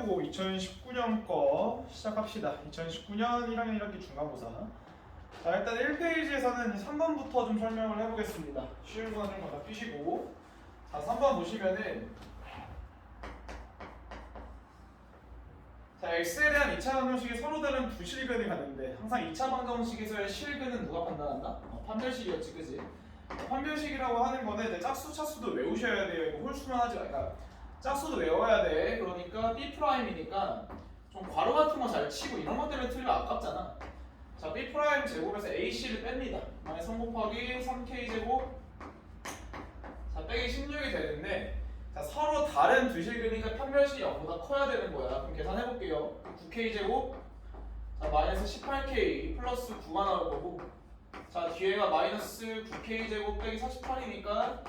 해보고 2019년 거 시작합시다. 2019년 1학년 1학기 중간고사. 자, 일단 1페이지에서는 3번부터 좀 설명을 해보겠습니다. 쉬운 거는 좀 갖다 푸시고. 자, 3번 보시면은 자, x에 대한 2차 방정식이 서로 다른 두 실근이 갔는데 항상 2차 방정식에서의 실근은 누가 판단한다? 판별식이었지, 그지? 판별식이라고 하는 거는 이제 짝수, 차수도 외우셔야 돼요. 이거 홀수만 하지 말까. 짝수도 외워야 돼. 그러니까 B'이니까 좀 괄호 같은 거 잘 치고 이런 것 때문에 틀리면 아깝잖아. 자, B' 제곱에서 AC를 뺍니다. 만약 3 곱하기 3K 제곱 자, 빼기 16이 되는데 자, 서로 다른 두 실근이니까 판별식이 0보다 커야 되는 거야. 그럼 계산해볼게요. 9K 제곱 자, 마이너스 18K 플러스 9가 나올 거고 자, 뒤에가 마이너스 9K 제곱 빼기 48이니까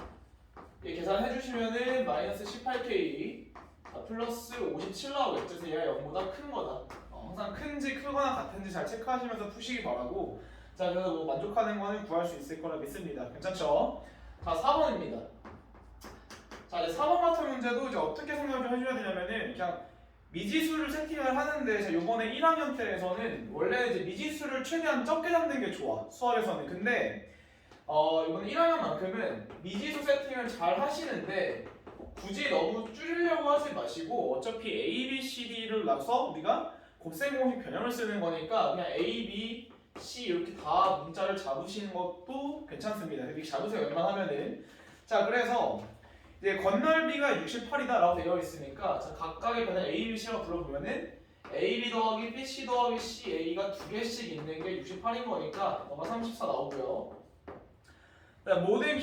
계산해 주시면은 마이너스 18K 자, 플러스 57 나오겠죠. 그래서 얘가 0보다 큰 거다. 항상 큰지 크거나 같은지 잘 체크하시면서 푸시기 바라고. 자, 그래서 뭐 만족하는 거는 구할 수 있을 거라 믿습니다. 괜찮죠? 자, 4번입니다. 자, 이제 4번 같은 문제도 이제 어떻게 생각을 좀 해줘야 되냐면은 그냥 미지수를 세팅을 하는데 자, 요번에 1학년 때에서는 원래 이제 미지수를 최대한 적게 잡는 게 좋아. 수학에서는. 근데 이번 1학년만큼은 미지수 세팅을 잘 하시는데 굳이 너무 줄이려고 하지 마시고 어차피 A, B, C, D를 놔서 우리가 곱셈 공식 변형을 쓰는 거니까 그냥 A, B, C 이렇게 다 문자를 잡으시는 것도 괜찮습니다. 이렇게 잡으세요. 웬만하면은. 자, 그래서 이제 건널비가 68이다 라고 되어 있으니까 자, 각각의 변을 A, B, C라고 불러보면은 A, B 더하기 B, C 더하기 C, A가 두 개씩 있는 게 68인 거니까 너가 34 나오고요. 모든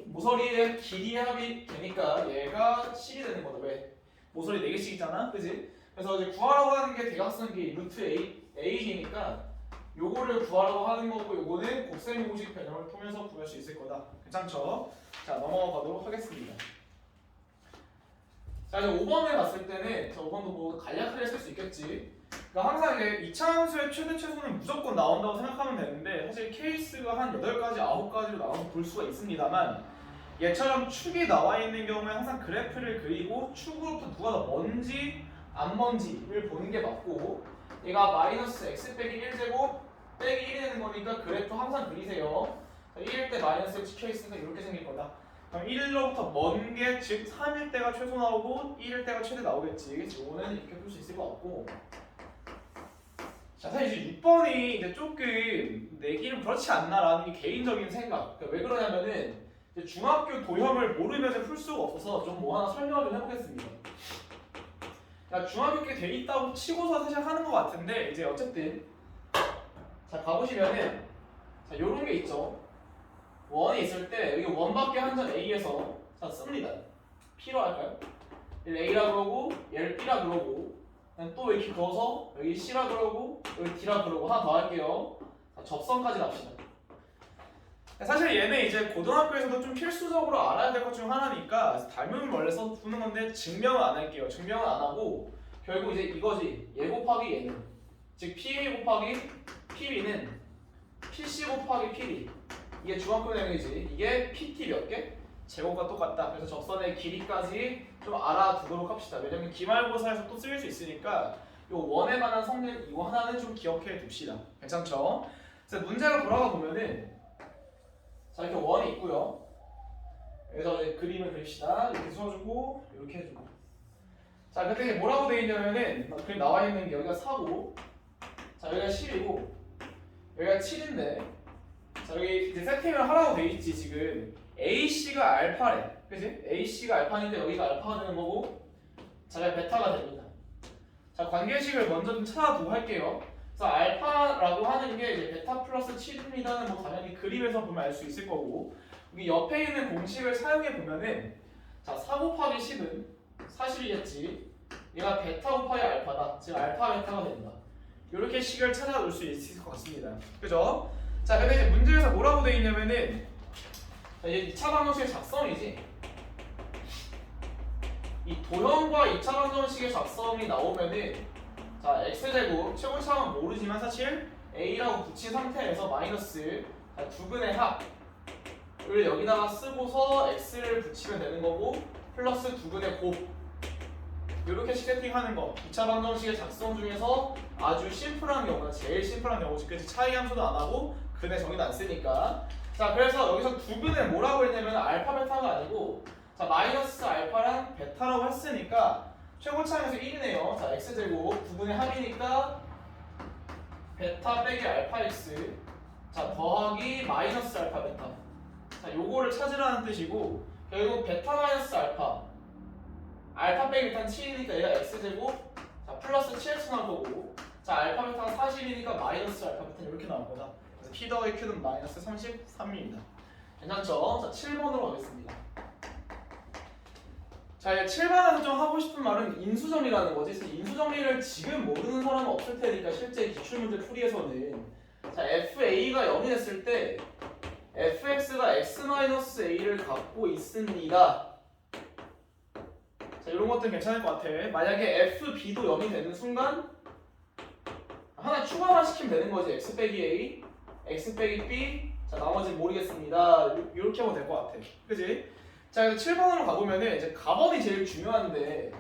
모서리의 길이 합이 되니까 얘가 10이 되는 거다. 왜? 모서리 4개씩 있잖아. 그지? 그래서 이제 구하라고 하는 게 대각선기 루트 A이니까 요거를 구하라고 하는 거고 요거는 곱셈 공식 변형을 통해서 구할 수 있을 거다. 괜찮죠? 자, 넘어가 보도록 하겠습니다. 자, 이제 5번에 갔을 때는 자, 5번도 뭐 간략하게 쓸 수 있겠지. 그러니까 항상 이제 2차 함수의 최대 최소는 무조건 나온다고 생각하면 되는데 사실 케이스가 한 8가지, 9가지로 나와서 볼 수가 있습니다만 얘처럼 축이 나와 있는 경우에 항상 그래프를 그리고 축으로부터 누가 더 먼지 안 먼지를 보는 게 맞고 얘가 마이너스 x 빼기 1제곱 빼기 1이 되는 거니까 그래프 항상 그리세요. 1일 때 마이너스 x 찍혀있으니까 이렇게 생길 거다. 그럼 1로부터 먼 게 즉 3일 때가 최소 나오고 1일 때가 최대 나오겠지. 그래서 이거는 이렇게 볼 수 있을 것 같고 자, 사실 이제 6번이 이제 조금 내기는 그렇지 않나라는 게 개인적인 생각. 그러니까 왜 그러냐면은 이제 중학교 도형을 모르면서 풀 수가 없어서 좀 뭐 하나 설명을 좀 해보겠습니다. 자, 중학교 게 돼 있다고 치고서 사실 하는 것 같은데 이제 어쨌든 자, 가보시면은 자, 요런 게 있죠. 원이 있을 때 여기 원밖에 한 점 A에서 자, 씁니다. P로 할까요? 얘를 A라 그러고 얘를 B라 그러고 또 이렇게 그어서 여기 C라 그러고 여기 D라 그러고 하나 더 할게요. 자, 접선까지 갑시다. 사실 얘는 이제 고등학교에서도 좀 필수적으로 알아야 될 것 중 하나니까 닮은 원래 써서 푸는 건데 증명은 안 할게요. 증명은 안 하고 결국 이제 이거지. 얘 곱하기 얘는 즉 PA 곱하기 PB는 PC 곱하기 PD 이게 중학교 내용이지. 이게 PT 몇 개? 제곱과 똑같다. 그래서 접선의 길이까지 좀 알아두도록 합시다. 왜냐면 기말고사에서 또 쓰일 수 있으니까 요 원에 관한 성질 이거 하나는 좀 기억해 둡시다. 괜찮죠? 그래서 문제로 돌아가 보면은 자, 이렇게 원이 있고요. 여기서 이제 그림을 그립시다. 이렇게 써주고 이렇게 해주고 자, 근데 뭐라고 돼 있냐면은 그림 나와 있는 게 여기가 4고 자, 여기가 10이고 여기가 7인데 자, 여기 이제 세팅을 하라고 돼 있지. 지금 AC가 알파래. 그치? AC가 알파인데 여기가 알파가 되는 거고 자, 여기가 베타가 됩니다. 자, 관계식을 먼저 좀 찾아두고 할게요. 그래서 알파라고 하는 게 이제 베타 플러스 7입니다는 뭐 당연히 그림에서 보면 알 수 있을 거고 여기 옆에 있는 공식을 사용해 보면은 자, 4 곱하기 10은 사실이겠지. 얘가 베타 곱하기 알파다. 즉 알파 베타가 된다. 이렇게 식을 찾아올 수 있을 것 같습니다. 그죠? 자, 근데 이제 문제에서 뭐라고 돼 있냐면은 자, 이제 2차 방정식의 작성이지. 이 도형과 2차 방정식의 작성이 나오면은 자, x제곱 최고차항은 모르지만 사실 a라고 붙인 상태에서 마이너스 자, 두근의 합을 여기다가 쓰고서 x를 붙이면 되는 거고 플러스 두근의 곱 이렇게씩 세팅하는 거 2차 방정식의 작성 중에서 아주 심플한 경우가 제일 심플한 경우지. 그치? 차이 함수도 안 하고 근의 정의도 안 쓰니까. 자, 그래서 여기서 구근을 뭐라고 했냐면 알파 베타가 아니고 자 마이너스 알파랑 베타라고 했으니까 최고차항에서 1이네요. 자 x제곱 구분의 합이니까 베타 빼기 알파 x 자 더하기 마이너스 알파 베타. 자 요거를 찾으라는 뜻이고 결국 베타 마이너스 알파 알파 빼기 베타는 7이니까 얘가 x제곱 자 플러스 7x 나올 거고 자 알파 베타가 40이니까 마이너스 알파 베타는 이렇게 나올 거다. 그래서 p 더하기 q는 마이너스 33입니다. 괜찮죠? 자 7번으로 가겠습니다. 자, 7번에서 좀 하고 싶은 말은 인수정리라는 거지. 그래서 인수정리를 지금 모르는 사람은 없을 테니까 실제 기출문제 풀이에서는 자, FA가 0이 됐을 때 FX가 X-A를 갖고 있습니다. 자, 이런 것들은 괜찮을 것 같아. 만약에 FB도 0이 되는 순간 하나 추가만 시키면 되는 거지. X 빼기 A, X 빼기 B 자, 나머지는 모르겠습니다. 이렇게 하면 될 것 같아. 그지? 자, 그래서 7번으로 가보면은 이제 가번이 제일 중요한데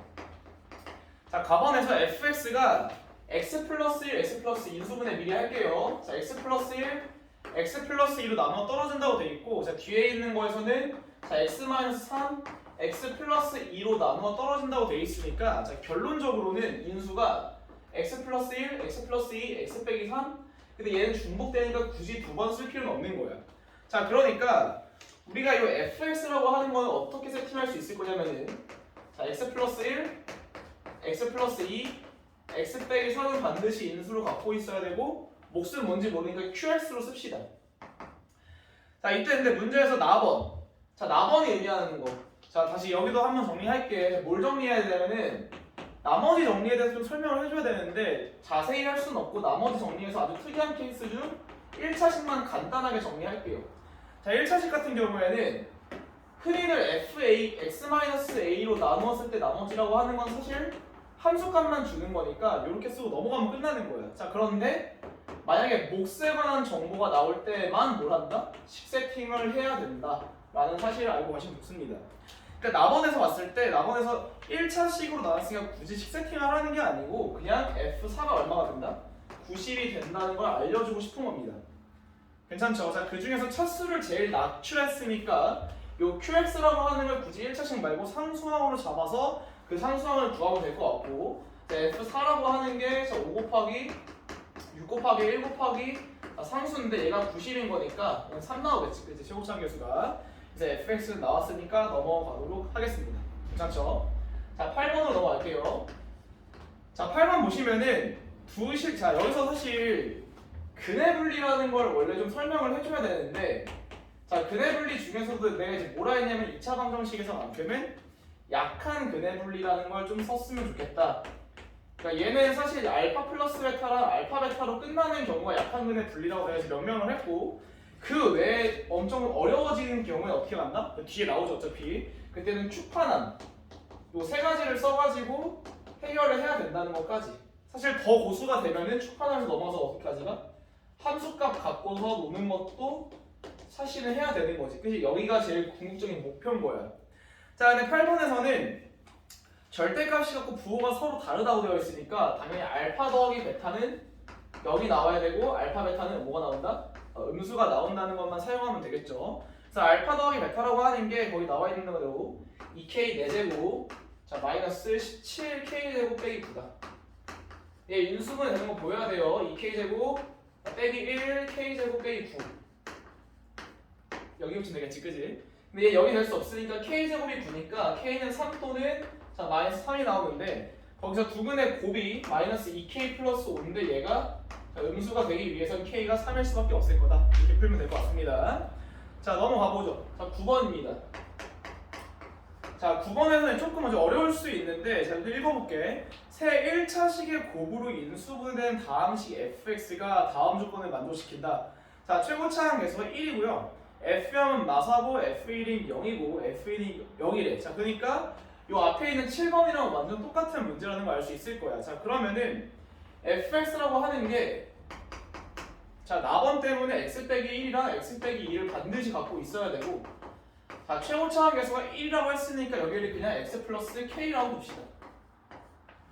자, 가번에서 fx가 x 플러스 1, x 플러스 2 인수분해 미리 할게요. 자, x 플러스 1, x 플러스 2로 나눠 떨어진다고 돼 있고 자, 뒤에 있는 거에서는 자, x 마이너스 3, x 플러스 2로 나눠 떨어진다고 돼 있으니까 자, 결론적으로는 인수가 x 플러스 1, x 플러스 2, x 빼기 3 근데 얘는 중복되니까 굳이 두 번 쓸 필요는 없는 거야. 자, 그러니까 우리가 이 fx라고 하는 거는 어떻게 세팅할 수 있을 거냐면은 자 x 플러스 1, x 플러스 2, x 빼기 3은 반드시 인수로 갖고 있어야 되고 몫은 뭔지 모르니까 qx로 씁시다. 자 이때 근데 문제에서 나번 자 나번이 의미하는 거 자 다시 여기도 한번 정리할게. 뭘 정리해야 되냐면은 나머지 정리에 대해서 좀 설명을 해줘야 되는데 자세히 할 수는 없고 나머지 정리해서 아주 특이한 케이스 중 1차식만 간단하게 정리할게요. 자 1차식 같은 경우에는 흔히들 FA, X-A로 나누었을 때 나머지라고 하는 건 사실 함수값만 주는 거니까 이렇게 쓰고 넘어가면 끝나는 거예요. 자 그런데 만약에 몫에 관한 정보가 나올 때만 뭘 한다? 식 세팅을 해야 된다 라는 사실을 알고 가시면 좋습니다. 그러니까 나번에서 봤을 때 나번에서 1차식으로 나왔으니까 굳이 식 세팅을 하는 게 아니고 그냥 F4가 얼마가 된다? 90이 된다는 걸 알려주고 싶은 겁니다. 괜찮죠? 자, 그 중에서 차수를 제일 낮출했으니까 요 QX라고 하는 걸 굳이 1차식 말고 상수항으로 잡아서 그 상수항을 구하면 될 것 같고 F4라고 하는 게 5 곱하기 6 곱하기 1 곱하기 상수인데 얘가 90인 거니까 3 나오겠지. 그치? 최고차항 계수가. 그래서 fx는 나왔으니까 넘어가도록 하겠습니다. 괜찮죠? 자, 8번으로 넘어갈게요. 자, 8번 보시면은 자, 여기서 사실 근해 분리라는 걸 원래 좀 설명을 해줘야 되는데 자 근해 분리 중에서도 내가 이제 뭐라 했냐면 2차 방정식에서만큼은 약한 근해 분리라는 걸 좀 썼으면 좋겠다. 그러니까 얘는 사실 알파 플러스 베타랑 알파 베타로 끝나는 경우가 약한 근해 분리라고 내가 이제 명명을 했고 그 외에 엄청 어려워지는 경우에 어떻게 간다? 뒤에 나오죠 어차피. 그때는 축파남 요 세 가지를 써가지고 해결을 해야 된다는 것까지. 사실 더 고수가 되면은 축파남에서 넘어서 어디까지가? 함수값 갖고서 노는 것도 사실은 해야 되는 거지. 그치? 여기가 제일 궁극적인 목표인 거야. 자, 근데 8번에서는 절대값이 갖고 부호가 서로 다르다고 되어 있으니까 당연히 알파 더하기 베타는 여기 나와야 되고 알파 베타는 뭐가 나온다? 음수가 나온다는 것만 사용하면 되겠죠. 그래서 알파 더하기 베타라고 하는 게 거기 나와 있는 대로 2k 4제곱 자 마이너스 17k 제곱 빼기 9다. 얘 인수분해 되는 거 보여야 돼요. 2k 제곱 빼기 1 k 제곱 빼기 9 여기 붙이면 되겠지, 그지? 근데 얘 여기 될 수 없으니까 k 제곱이 9니까 k는 3 또는 자 마이너스 3이 나오는데 거기서 두근의 곱이 마이너스 2k 플러스 5인데 얘가 음수가 되기 위해서는 k가 3일 수밖에 없을 거다. 이렇게 풀면 될 것 같습니다. 자 넘어가 보죠. 자 9번입니다. 자 9번에서는 조금 아주 어려울 수 있는데 자 읽어볼게. 새 1차식의 곱으로 인수분해된 다항식 fx가 다음 조건을 만족시킨다. 자 최고차항 계수가 1이고요. F0은 마사고 F1이 0이고 F1이 0이래. 자 그러니까 요 앞에 있는 7번이랑 완전 똑같은 문제라는 걸 알 수 있을 거야. 자 그러면은 fx라고 하는 게 자 나번 때문에 x 빼기 1이랑 x 빼기 2를 반드시 갖고 있어야 되고 자 최고차항 계수가 1이라고 했으니까 여기를 그냥 x 플러스 k라고 둡시다.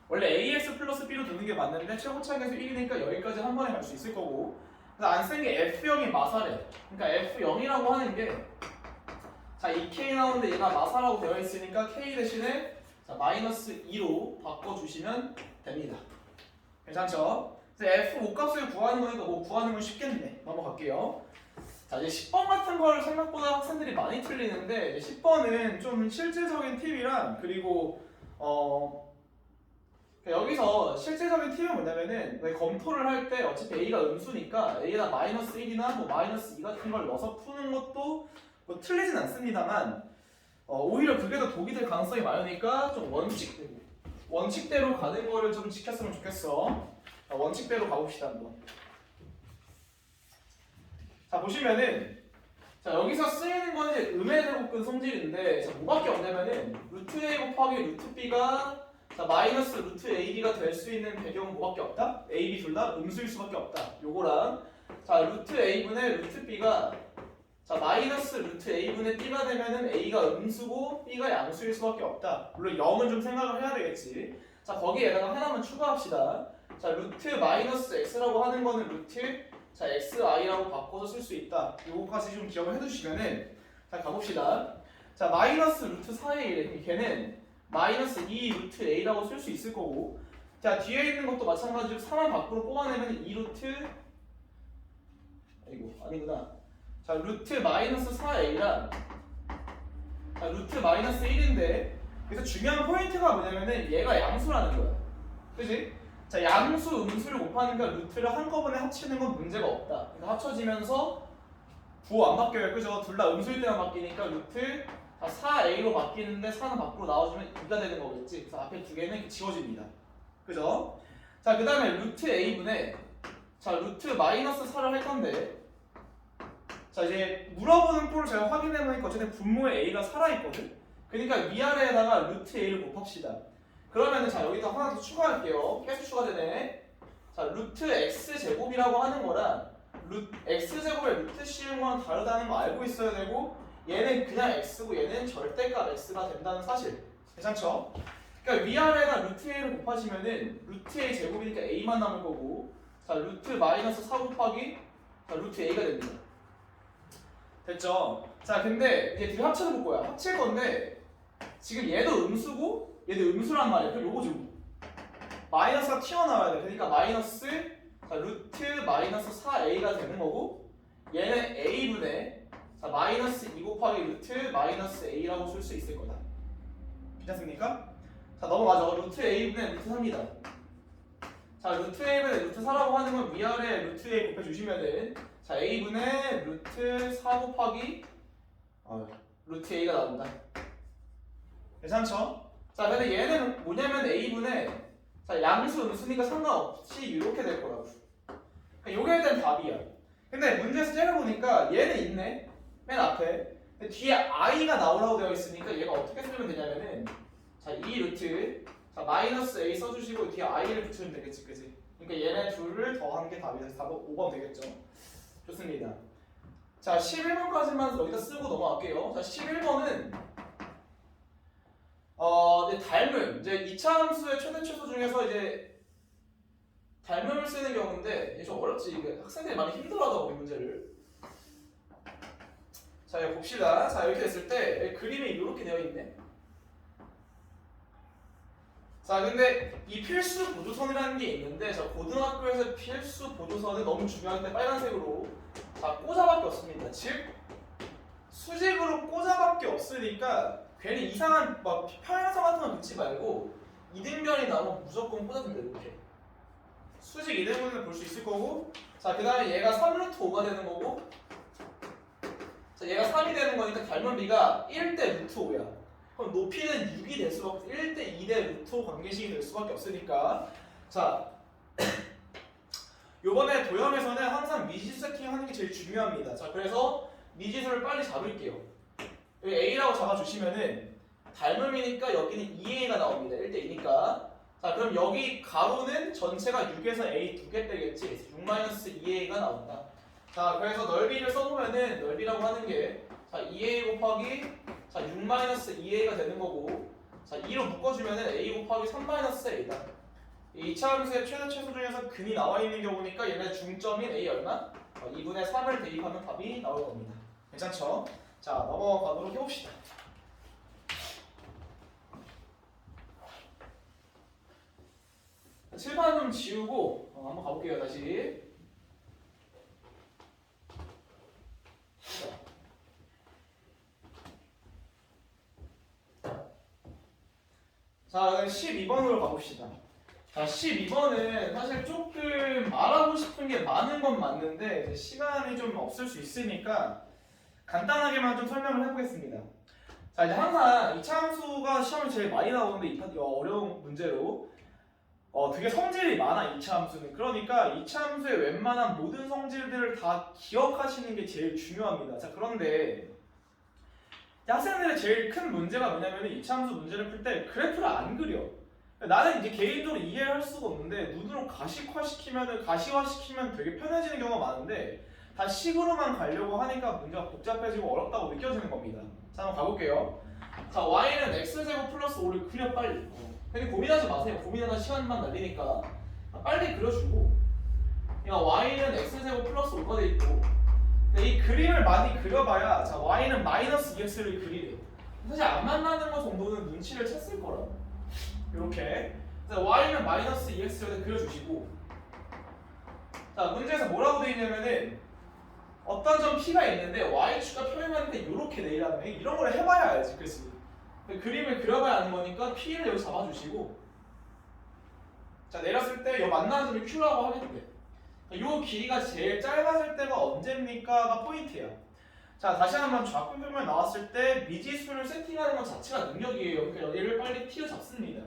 원래 ax 플러스 b로 두는 게 맞는데 최고차계수 1이니까 여기까지 한 번에 갈 수 있을 거고 그래서 안 쓴 게 f0이 마사래. 그러니까 f0이라고 하는 게 자, 이 k 나오는데 얘가 마사라고 되어 있으니까 k 대신에 자, 마이너스 2로 바꿔주시면 됩니다. 괜찮죠? 그래서 f 값을 구하는 거니까 뭐 구하는 건 쉽겠네. 넘어갈게요. 자, 이제 10번 같은 걸 생각보다 학생들이 많이 틀리는데 이제 10번은 좀 실질적인 팁이랑 그리고 여기서 실질적인 팁은 뭐냐면은 검토를 할 때 어차피 a가 음수니까 a에다 마이너스 1이나 뭐 마이너스 2 같은 걸 넣어서 푸는 것도 뭐 틀리진 않습니다만 오히려 그게 더 독이 될 가능성이 많으니까 좀 원칙대로 가는 거를 좀 지켰으면 좋겠어. 자, 원칙대로 가봅시다 한번. 자, 보시면은 자, 여기서 쓰이는 건 이제 음의 제곱근 성질인데 자, 뭐밖에 없냐면은 루트 a 곱하기 루트 b가 자, 마이너스 루트 ab가 될 수 있는 배경은 뭐밖에 없다? a, b 둘 다 음수일 수밖에 없다. 요거랑 자, 루트 a분의 루트 b가 자, 마이너스 루트 a분의 b가 되면은 a가 음수고 b가 양수일 수밖에 없다. 물론 0은 좀 생각을 해야 되겠지. 자, 거기에다가 하나만 추가합시다. 자, 루트 마이너스 x라고 하는 거는 루트 자, xi라고 바꿔서 쓸 수 있다. 요거까지 좀 기억을 해두시면은 자, 가봅시다. 자, 마이너스 루트 4의 1에 걔는 마이너스 2 루트 a라고 쓸 수 있을 거고 자, 뒤에 있는 것도 마찬가지로 3을 밖으로 뽑아내면 2 루트 아니구나. 자, 루트 마이너스 4a랑 자, 루트 마이너스 1인데 그래서 중요한 포인트가 뭐냐면은 얘가 양수라는 거야. 그치? 자, 양수, 음수를 곱하니까 루트를 한꺼번에 합치는 건 문제가 없다. 그래서 합쳐지면서 부호 안 바뀌어요. 그죠? 둘 다 음수일 때만 바뀌니까 루트 4a로 바뀌는데 4는 밖으로 나와주면 2가 되는 거겠지. 그래서 앞에 두 개는 지워집니다. 그죠? 자, 그 다음에 루트 a분의 자, 루트 마이너스 4를 할 건데 자, 이제 물어보는 꼴을 제가 확인해보니까 어쨌든 분모에 a가 살아있거든? 그러니까 위아래에다가 루트 a를 곱합시다. 그러면은 자, 여기다 하나 더 추가할게요. 계속 추가되네. 자, 루트 x제곱이라고 하는 거랑 x제곱의 루트 씌운 거랑 다르다는 거 알고 있어야 되고 얘는 그냥 x고 얘는 절대값 x가 된다는 사실. 괜찮죠? 그러니까 위아래에다 루트 a를 곱하시면은 루트 a 제곱이니까 a만 남을 거고 자, 루트 마이너스 4 곱하기 자, 루트 a가 됩니다. 됐죠? 자, 근데 이제 둘이 합쳐서 볼 거야. 합칠 건데 지금 얘도 음수고 얘도 음수란 말이야. 그럼 요거 좀 마이너스가 튀어나와야 돼. 그러니까 마이너스 자, 루트 마이너스 4a가 되는 거고 얘는 a분의 자, 마이너스 2 곱하기 루트 마이너스 a라고 쓸 수 있을 거다. 괜찮습니까? 자, 넘어가죠. 루트 a분의 루트 3이다. 자, 루트 a분의 루트 4라고 하는 건 위아래 루트 a 곱해주시면은 자, a분의 루트 4 곱하기 루트 a가 나온다. 괜찮죠? 자, 근데 얘는 뭐냐면 a분의 자, 양수 음수니까 상관없이 이렇게 될 거라고. 그러니까 요게 일단 답이야. 근데 문제에서 째려보니까 얘는 있네. 맨 앞에. 근데 뒤에 i가 나오라고 되어 있으니까 얘가 어떻게 쓰면 되냐면은 자, 이 루트 자, 마이너스 a 써주시고 뒤에 i를 붙이면 되겠지, 그지? 그러니까 얘네 둘을 더한 게 답이다. 답은 5번 되겠죠. 좋습니다. 자, 11번까지만 여기다 쓰고 넘어갈게요. 자, 11번은 이제 닮음, 이제 2차 함수의 최대 최소 중에서 이제 닮음을 쓰는 경우인데 이게 좀 어렵지. 이게 학생들이 많이 힘들어하더라고 이 문제를. 자, 이거 봅시다. 자, 이렇게 됐을 때 그림이 이렇게 되어 있네. 자, 근데 이 필수 보조선이라는 게 있는데 자, 고등학교에서 필수 보조선은 너무 중요할 때 빨간색으로 자, 꽂아밖에 없습니다. 즉 수직으로 꽂아밖에 없으니까 괜히 이상한 막 평행선 같은 거 넣지 말고 이등변이 나오면 무조건 꽂아준다. 이렇게 수직 이등변을 볼 수 있을 거고 자, 그 다음에 얘가 3루트 5가 되는 거고 자, 얘가 3이 되는 거니까 닮은 비가 1대 루트 5야. 그럼 높이는 6이 될 수밖에 1대 2대 루트 5 관계식이 될 수밖에 없으니까 자, 요번에 도형에서는 항상 미지수 세팅하는 게 제일 중요합니다. 자, 그래서 미지수를 빨리 잡을게요. 여기 a라고 잡아주시면은 닮음이니까 여기는 2a가 나옵니다. 1대 2니까. 자, 그럼 여기 가로는 전체가 6에서 a 2개 빼겠지. 6-2a가 나온다. 자, 그래서 넓이를 써보면은 넓이라고 하는 게 자, 2a 곱하기 자, 6-2a가 되는 거고 자, 2로 묶어주면은 a 곱하기 3-a다. 이 2차 함수의 최대 최소 중에서 근이 나와 있는 경우니까 얘네 중점인 a 얼마? 2분의 3을 대입하면 답이 나올 겁니다. 괜찮죠? 자, 넘어가도록 해봅시다. 칠판 좀 지우고 한번 가볼게요. 다시. 자, 12번으로 가봅시다. 자, 12번은 사실 조금 말하고 싶은 게 많은 건 맞는데 이제 시간이 좀 없을 수 있으니까 간단하게만 좀 설명을 해보겠습니다. 자, 이제 항상 이차함수가 시험에 제일 많이 나오는데 이 어려운 문제로 되게 성질이 많아, 이차함수는. 그러니까 이차함수의 웬만한 모든 성질들을 다 기억하시는 게 제일 중요합니다. 자, 그런데 학생들의 제일 큰 문제가 뭐냐면 이차함수 문제를 풀 때 그래프를 안 그려. 나는 이제 개인적으로 이해를 할 수가 없는데 눈으로 가시화시키면 되게 편해지는 경우가 많은데 다 식으로만 가려고 하니까 문제가 복잡해지고 어렵다고 느껴지는 겁니다. 자, 한번 가볼게요. 자, y는 x제곱 플러스 5를 그려 빨리. 근데 고민하지 마세요. 고민하다 시간만 날리니까 빨리 그려주고. 그러니까 y는 x제곱 플러스 5가 돼 있고 이 그림을 많이 그려봐야 자 y는 마이너스 2x를 그리래. 사실 안 만나는 거 정도는 눈치를 챘을 거라. 이렇게 y는 마이너스 2x를 그려주시고 자 문제에서 뭐라고 돼 있냐면은 어떤 점 p가 있는데 y축과 평행하는데 이렇게 내리라는 거 이런 걸 해봐야 알지, 그치? 그림을 그려봐야 아는 거니까 p를 여기 잡아주시고 자 내렸을 때 이 만나는 점이 q라고 하겠대. 이 길이가 제일 짧아질 때가 언제입니까가 포인트야. 자 다시 한번 좌표표면 나왔을 때 미지수를 세팅하는 것 자체가 능력이에요. 그러니까 여기를 빨리 t로 잡습니다.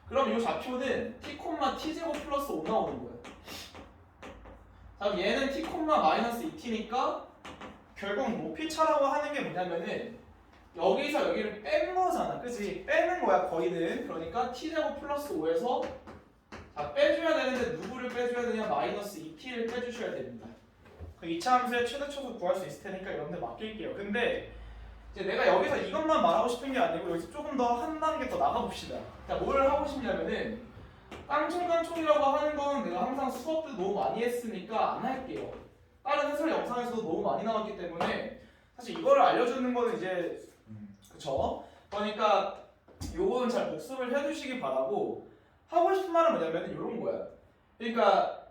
그럼 이 좌표는 t, t제곱 플러스 5 나오는 거야. 자 그럼 얘는 t, 마이너스 2t니까 결국 높이차라고 하는 게 뭐냐면은 여기서 여기를 뺀 거잖아, 그치? 빼는 거야 거의는. 그러니까 t제곱 플러스 5에서 자 빼줘야 되는데 누구를 빼줘야 되냐? 마이너스 2t를 빼주셔야 됩니다. 그 2차 함수의 최대 최소 구할 수 있을 테니까 이런 데 맡길게요. 근데 이제 내가 여기서 이것만 말하고 싶은 게 아니고 여기서 조금 더 한 단계 더 나가봅시다. 자, 뭘 하고 싶냐면은 깡총깡총이라고 하는 건 내가 항상 수업 때 너무 많이 했으니까 안 할게요. 다른 해설 영상에서도 너무 많이 나왔기 때문에 사실 이거를 알려주는 거는 이제 그쵸? 그러니까 요거는 잘 복습을 해두시기 바라고 하고 싶은 말은 뭐냐면 이런 거야. 그러니까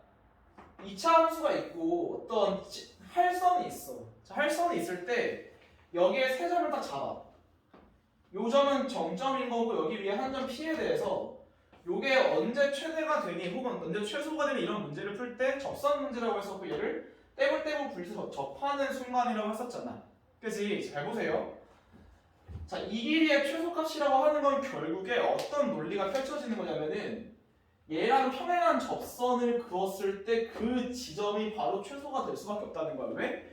2차 함수가 있고 어떤 할선이 있어. 자, 할선이 있을 때 여기에 세 점을 딱 잡아. 요 점은 정점인 거고 여기 위에 한 점 p에 대해서 요게 언제 최대가 되니 혹은 언제 최소가 되니 이런 문제를 풀 때 접선 문제라고 했었고 얘를 떼굴떼굴 굴려서 접하는 순간이라고 했었잖아. 그치? 잘 보세요. 자, 이 길이의 최소값이라고 하는 건 결국에 어떤 논리가 펼쳐지는 거냐면은 얘랑 평행한 접선을 그었을 때 그 지점이 바로 최소가 될 수밖에 없다는 거야. 왜?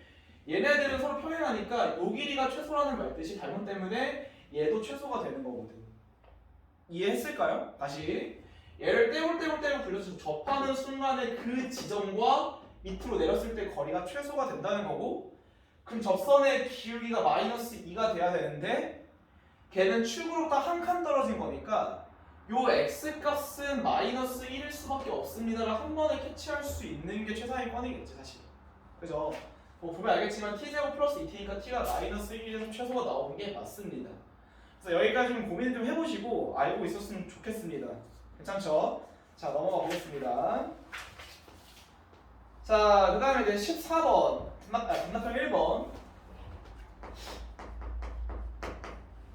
얘네들은 서로 평행하니까 요 길이가 최소라는 말 뜻이 닮은 때문에 얘도 최소가 되는 거거든. 이해했을까요? 다시 얘를 떼굴떼굴 굴려서 접하는 순간에 그 지점과 밑으로 내렸을 때 거리가 최소가 된다는 거고 그럼 접선의 기울기가 마이너스 2가 돼야 되는데 걔는 축으로 딱 한 칸 떨어진 거니까 요 x값은 마이너스 1일 수밖에 없습니다를 한 번에 캐치할 수 있는 게 최상위권이겠지 사실. 그죠? 뭐 보면 알겠지만 t제곱 플러스 2t니까 t가 마이너스 1에서 최소가 나오는 게 맞습니다. 그래서 여기까지 좀 고민 좀 해보시고 알고 있었으면 좋겠습니다. 괜찮죠? 자 넘어가 보겠습니다. 자 그 다음에 이제 14번 단답형 1번.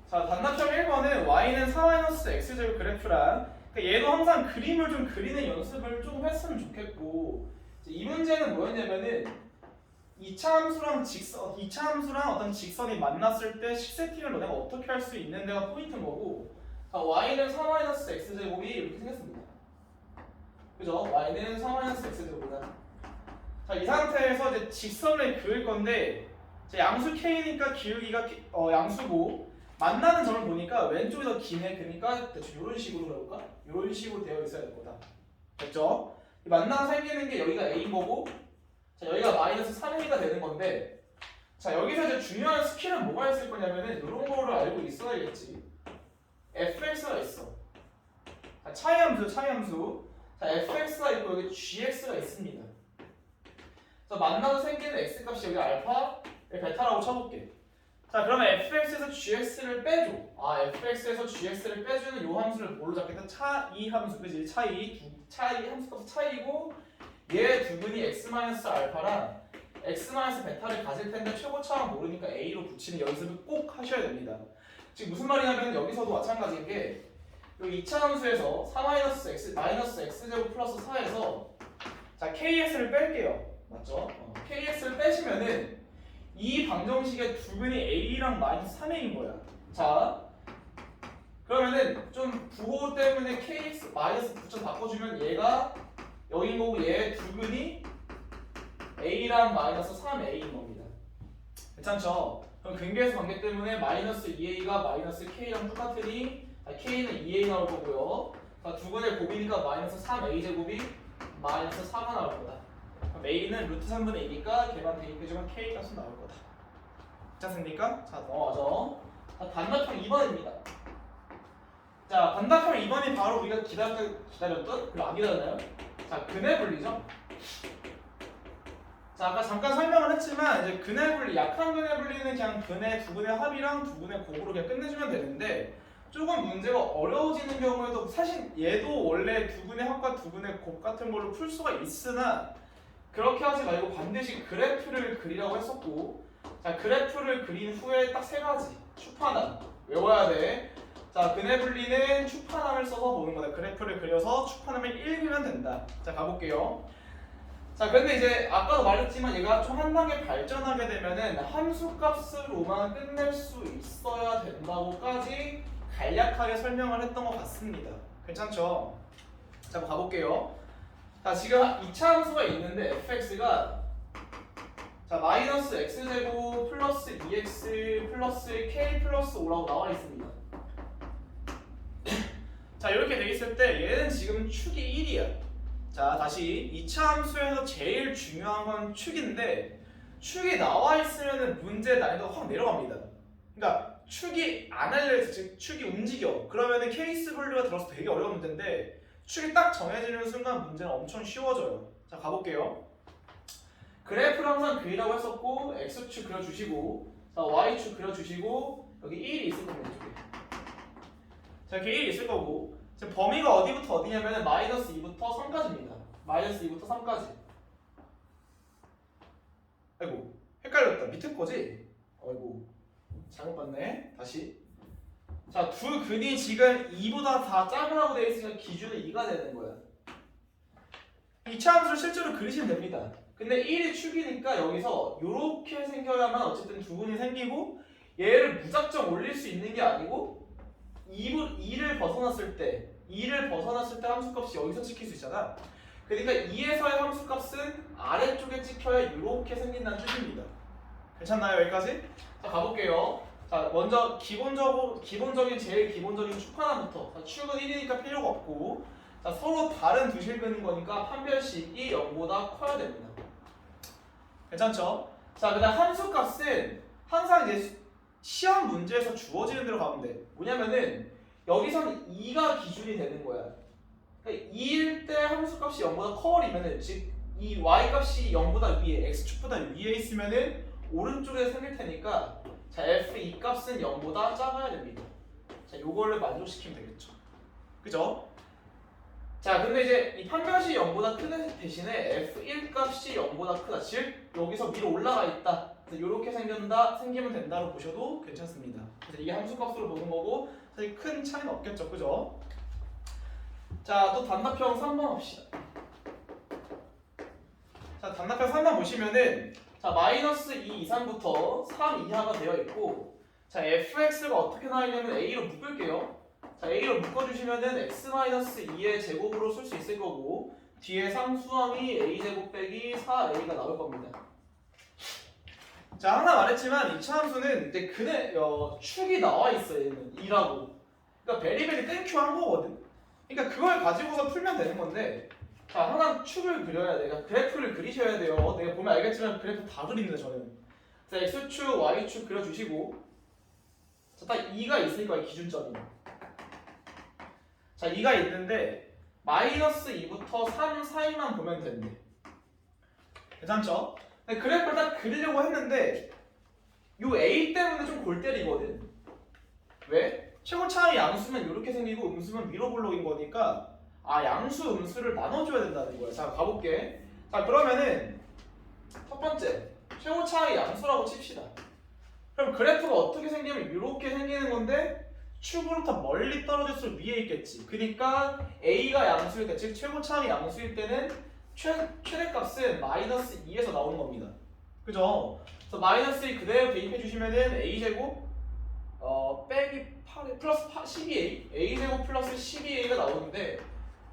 자 단답형 1번은 y는 4-x제곱 그래프랑 그러니까 얘도 항상 그림을 좀 그리는 연습을 조금 했으면 좋겠고 이 문제는 뭐였냐면은 2차 함수랑 어떤 직선이 만났을 때 식세팅을 너네가 어떻게 할 수 있는 데가 포인트인 거고 자, y는 4-x제곱이 이렇게 생겼습니다. 그죠? y는 4-x제곱이다. 자, 이 상태에서 이제 직선을 그을 건데 양수 k니까 기울기가 양수고 만나는 점을 보니까 왼쪽이 더 기네. 그러니까 대충 이런 식으로 그려볼까? 이런 식으로 되어 있어야 될 거다. 됐죠? 만나서 생기는 게 여기가 a인 거고 자 여기가 마이너스 3a가 되는 건데 자 여기서 이제 중요한 스킬은 뭐가 있을 거냐면은 이런 거를 알고 있어야겠지. fx가 있어. 자 차이 함수. 자, fx가 있고 여기 gx가 있습니다. 그래서 만나서 생기는 x 값이 여기 알파, 여기 베타라고 쳐볼게. 자, 그러면 fx에서 gx를 빼줘. fx에서 gx를 빼주는 요 함수를 뭘로 잡겠다? 차이 함수, 그지? 차이 함수 값 차이고 얘 두근이 x-알파랑 x-베타를 가질 텐데 최고차는 모르니까 a로 붙이는 연습을 꼭 하셔야 됩니다. 지금 무슨 말이냐면 여기서도 마찬가지인 게 여기 2차 함수에서 4-x, -x제곱 플러스 4에서 자 kx를 뺄게요. 맞죠? kx를 빼시면은 이 방정식의 두근이 a랑 -3a인 거야. 자 그러면은 좀 부호 때문에 kx 마이너스 붙여 바꿔주면 얘가 여긴 거고 얘 두근이 a랑 -3a인 겁니다. 괜찮죠? 그럼 근계수 관계 때문에 -2a가 -k랑 똑같으니 k는 2a 나올 거고요. 두근의 곱이니까 -3a 제곱이 -4가 나올 거다. 그럼 a는 루트 3분의 2니까 걔만 대입해주면 k 값은 나올 거다. 괜찮습니까? 자 넘어가죠. 단답형 2번입니다. 자 단답형 2번이 바로 우리가 기다렸던 별로 안 기다렸나요? 자 근의 분리죠. 자 아까 잠깐 설명을 했지만 이제 근의 분리, 약한 근의 분리는 그냥 근의 두 근의 합이랑 두 근의 곱으로 그냥 끝내주면 되는데 조금 문제가 어려워지는 경우에도 사실 얘도 원래 두 근의 합과 두 근의 곱 같은 걸로 풀 수가 있으나 그렇게 하지 말고 반드시 그래프를 그리라고 했었고 자 그래프를 그린 후에 딱 세 가지 추판함 외워야 돼. 자 근의 분리는 추판함을 써서 보는 거다. 그래프를 그려서 추판함을 읽으면 된다. 자 가볼게요. 자 근데 이제 아까도 말했지만 얘가 좀 한 단계 발전하게 되면은 함수값으로만 끝낼 수 있어야 된다고까지 간략하게 설명을 했던 것 같습니다. 괜찮죠? 자 한번 가볼게요. 자 지금 2차 함수가 있는데 fx가 자 마이너스 x제곱 플러스 2x 플러스 k 플러스 5라고 나와 있습니다. 자 이렇게 돼 있을 때 얘는 지금 축이 1이야. 자 다시 2차 함수에서 제일 중요한 건 축인데 축이 나와 있으면 문제 난이도가 확 내려갑니다. 그러니까 축이 안 알려져, 즉 축이 움직여. 그러면은 케이스 분류가 들어서 되게 어려운 문제인데 축이 딱 정해지는 순간 문제는 엄청 쉬워져요. 자 가볼게요. 그래프를 항상 그리라고 했었고 x축 그려주시고 자 y축 그려주시고 여기 1이 있을 겁니다. 이쪽에. 자 이렇게 1이 있을 거고 지금 범위가 어디부터 어디냐면 -2부터 3까지입니다. -2부터 3까지. 아이고 헷갈렸다. 밑에 거지? 아이고 잘못 봤네. 다시. 자 두 근이 지금 2보다 다 작으라고 되어 있으니까 기준은 2가 되는 거야. 2차 함수를 실제로 그리시면 됩니다. 근데 1이 축이니까 여기서 이렇게 생겨야만 어쨌든 두 근이 생기고 얘를 무작정 올릴 수 있는 게 아니고 2를 벗어났을 때 함수값이 여기서 찍힐 수 있잖아. 그러니까 2에서의 함수값은 아래쪽에 찍혀야 이렇게 생긴다는 뜻입니다. 괜찮나요 여기까지? 자 가볼게요. 자 먼저 제일 기본적인 축하남부터. 자, 축은 1이니까 필요가 없고 자 서로 다른 두 실근인 거니까 판별식이 0보다 커야 됩니다. 괜찮죠? 자 그다음 함수값은 항상 이제 시험 문제에서 주어지는 대로 가면 돼. 뭐냐면은 여기서는 2가 기준이 되는 거야. 그러니까 2일 때 함수값이 0보다 커버리면은 즉 이 y값이 0보다 위에 x축보다 위에 있으면은 오른쪽에 생길 테니까 자 f2 값은 0보다 작아야 됩니다. 자 요거를 만족시키면 되겠죠. 그죠? 자 근데 이제 이 판별식이 0보다 큰 대신에 f1 값이 0보다 크다. 즉 여기서 위로 올라가 있다. 이렇게 생기면 된다로 보셔도 괜찮습니다. 그래서 이게 함수값으로 보는 거고 사실 큰 차이는 없겠죠, 그죠? 자, 또 단답형 3번 봅시다. 자, 단답형 3번 보시면은 자 -2 이상부터 3 이하가 되어 있고 자 fx가 어떻게 나오냐면 a로 묶을게요. 자 a로 묶어주시면은 x-2의 제곱으로 쓸 수 있을 거고 뒤에 상수항이 a제곱 빼기 4a가 나올 겁니다. 자 하나 말했지만 2차 함수는 이제 축이 나와 있어요. 얘는 2라고. 그러니까 베리베리 땡큐 한 거거든. 그러니까 그걸 가지고서 풀면 되는 건데 자 하나 축을 그려야 돼. 그러니까 그래프를 그리셔야 돼요. 내가 보면 알겠지만 그래프 다 그립니다 저는. 자 x축, y축 그려주시고 자 딱 2가 있으니까 기준점이. 자 2가 있는데 마이너스 2부터 3 사이만 보면 된대. 괜찮죠? 근데 그래프를 딱 그리려고 했는데 요 A 때문에 좀 골 때리거든. 왜? 최고 차이 양수면 이렇게 생기고 음수면 미러블록인 거니까 아 양수 음수를 나눠줘야 된다는 거야. 자 가볼게. 자 그러면은 첫 번째 최고 차이 양수라고 칩시다. 그럼 그래프가 어떻게 생기면 이렇게 생기는 건데 축으로부터 멀리 떨어질수록 위에 있겠지. 그러니까 A가 양수일 때, 즉 최고 차이 양수일 때는 최대값은 마이너스 2에서 나오는 겁니다. 그죠? 그래서 마이너스 2 그대로 대입해 주시면은 A제곱 빼기 8 플러스 12A A제곱 플러스 12A가 나오는데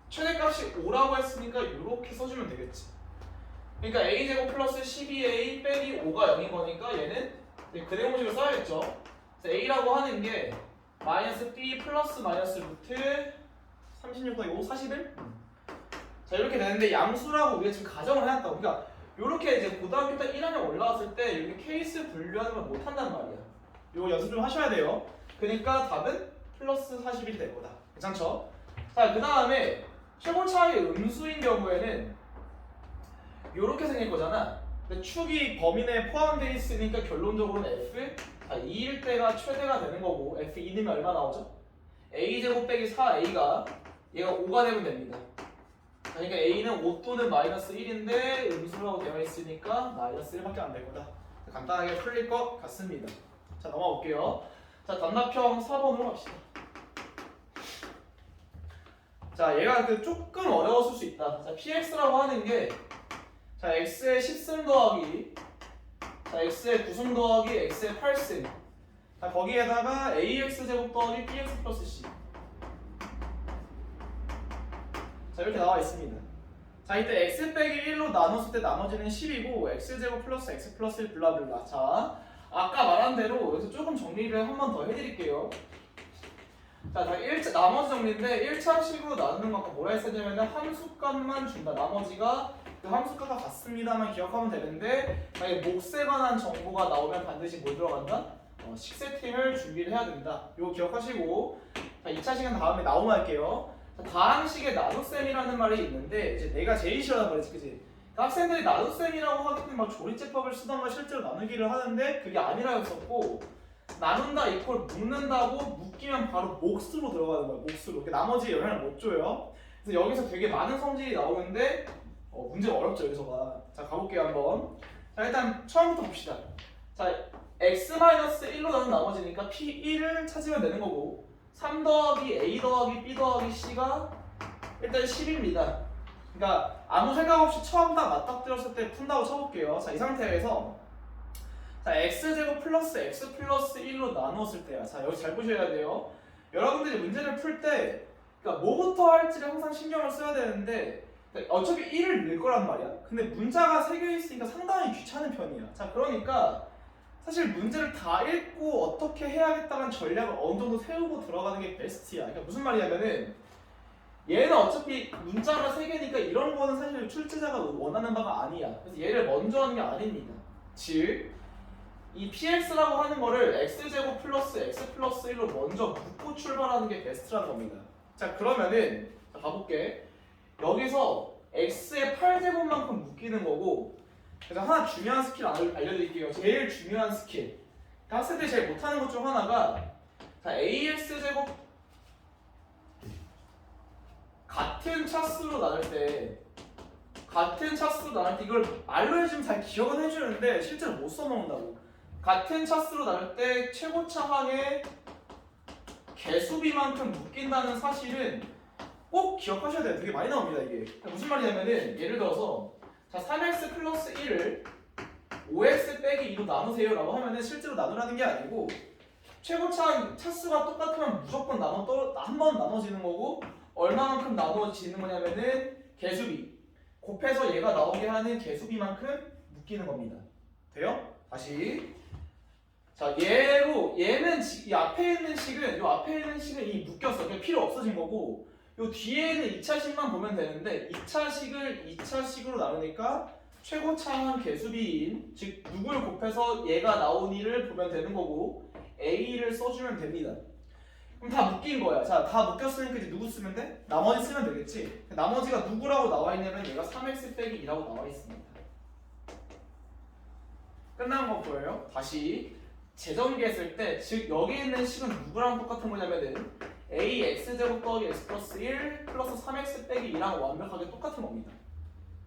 최대값이 5라고 했으니까 이렇게 써주면 되겠지. 그러니까 A제곱 플러스 12A 빼기 5가 0인 거니까 얘는 그대공식을 써야겠죠. 그래서 A라고 하는 게 마이너스 B 플러스 마이너스 루트 36 더하기 5 41? 자 이렇게 되는데 양수라고 우리가 지금 가정을 해놨다고. 그러니까 이렇게 이제 고등학교 때 1학년 올라왔을 때 이렇게 케이스 분류하는 걸 못한단 말이야. 이거 연습 좀 하셔야 돼요. 그러니까 답은 플러스 41이 될 거다. 괜찮죠? 자 그 다음에 최고 차이 음수인 경우에는 이렇게 생길 거잖아. 근데 축이 범위 내에 포함되어 있으니까 결론적으로는 F 2일 때가 최대가 되는 거고 F 2는 얼마 나오죠? A제곱 빼기 4A가 얘가 5가 되면 됩니다. 그러니까 A는 5 또는 마이너스 1인데 음수라고 되어 있으니까 마이너스 1밖에 안 될 거다. 간단하게 풀릴 것 같습니다. 자 넘어가 볼게요. 자 단답형 4번으로 갑시다. 자 얘가 조금 어려웠을 수 있다. 자 px라고 하는 게 자 x의 10승 더하기 자 x의 9승 더하기 x의 8승 자 거기에다가 ax 제곱 더하기 bx 플러스 c 자 이렇게 나와 있습니다. 자 이때 x 빼기 1로 나눴을 때 나머지는 10이고 x 제곱 플러스 x 플러스 1 블라블라. 자 아까 말한 대로 여기서 조금 정리를 한 번 더 해드릴게요. 자, 나머지 정리인데 1차식으로 나누는 거 아까 뭐라 했었냐면 함수값만 준다. 나머지가 그 함수값과 같습니다만 기억하면 되는데 만약에 몫에 관한 정보가 나오면 반드시 뭐 들어간다? 식세팅을 준비를 해야 된다. 이거 기억하시고 자, 2차식은 다음에 나오면 할게요. 자, 다항식의 나눗셈이라는 말이 있는데 이제 내가 제일 싫어하는 말이지, 그치? 학생들이 나눗셈이라고 하기 때문에 막 조리제법을 쓰던가 실제로 나누기를 하는데 그게 아니라 했었고 나눈다 이퀄 묶는다고 묶이면 바로 몫으로 들어가는 거야. 몫으로. 나머지 영향을 못 줘요. 그래서 여기서 되게 많은 성질이 나오는데 문제가 어렵죠 여기서가. 자 가볼게요 한번. 자 일단 처음부터 봅시다. 자 x-1로 나눈 나머지니까 p1을 찾으면 되는 거고 3 더하기 a 더하기 b 더하기 c가 일단 10입니다. 그러니까 아무 생각 없이 처음 딱 맞닥뜨렸을 때 푼다고 쳐볼게요. 자 이 상태에서 자 x제곱 플러스 x 플러스 1로 나누었을 때야. 자 여기 잘 보셔야 돼요. 여러분들이 문제를 풀 때 그러니까 뭐부터 할지를 항상 신경을 써야 되는데 어차피 1을 넣을 거란 말이야. 근데 문자가 새겨 있으니까 상당히 귀찮은 편이야. 자 그러니까 사실 문제를 다 읽고 어떻게 해야겠다는 전략을 어느 정도 세우고 들어가는 게 베스트야. 그러니까 무슨 말이냐면은 얘는 어차피 문자가 세 개니까 이런 거는 사실 출제자가 원하는 바가 아니야. 그래서 얘를 먼저 하는 게 아닙니다. 즉 이 px라고 하는 거를 x제곱 플러스 x 플러스 1로 먼저 묶고 출발하는 게 베스트라는 겁니다. 자 그러면은 자, 가볼게. 여기서 x의 8제곱만큼 묶이는 거고 그래서 하나 중요한 스킬 알려드릴게요. 제일 중요한 스킬. 학생들이 제일 못하는 것 중 하나가 자 ax제곱 같은 차수로 나눌 때 이걸 말로 해주면 잘 기억은 해주는데 실제로 못 써먹는다고. 같은 차수로 나눌 때 최고차항의 개수비만큼 묶인다는 사실은 꼭 기억하셔야 돼요. 되게 많이 나옵니다 이게. 무슨 말이냐면은 예를 들어서 자 3x 플러스 1을 5x 빼기 2로 나누세요 라고 하면은 실제로 나누라는 게 아니고 최고차항 차수가 똑같으면 무조건 한 번 나눠지는 거고 얼마만큼 나눠지는 거냐면은 개수비 곱해서 얘가 나오게 하는 개수비만큼 묶이는 겁니다. 돼요? 다시 자 얘는 이 앞에 있는 식은 이미 묶였어. 그냥 필요 없어진 거고 요 뒤에는 2차식만 보면 되는데 2차식을 2차식으로 나누니까 최고차항 개수비인 즉 누굴 곱해서 얘가 나온 일을 보면 되는 거고 A를 써주면 됩니다. 그럼 다 묶인 거야. 자, 다 묶였으니까 이제 누구 쓰면 돼? 나머지 쓰면 되겠지. 나머지가 누구라고 나와 있냐면 얘가 3x 빼기 2라고 나와 있습니다. 끝난 거 보여요? 다시 재전개했을 때, 즉 여기 있는 식은 누구랑 똑같은 거냐면은 ax제곱 더하기 x 플러스 1 플러스 3x 빼기 2랑 완벽하게 똑같은 겁니다.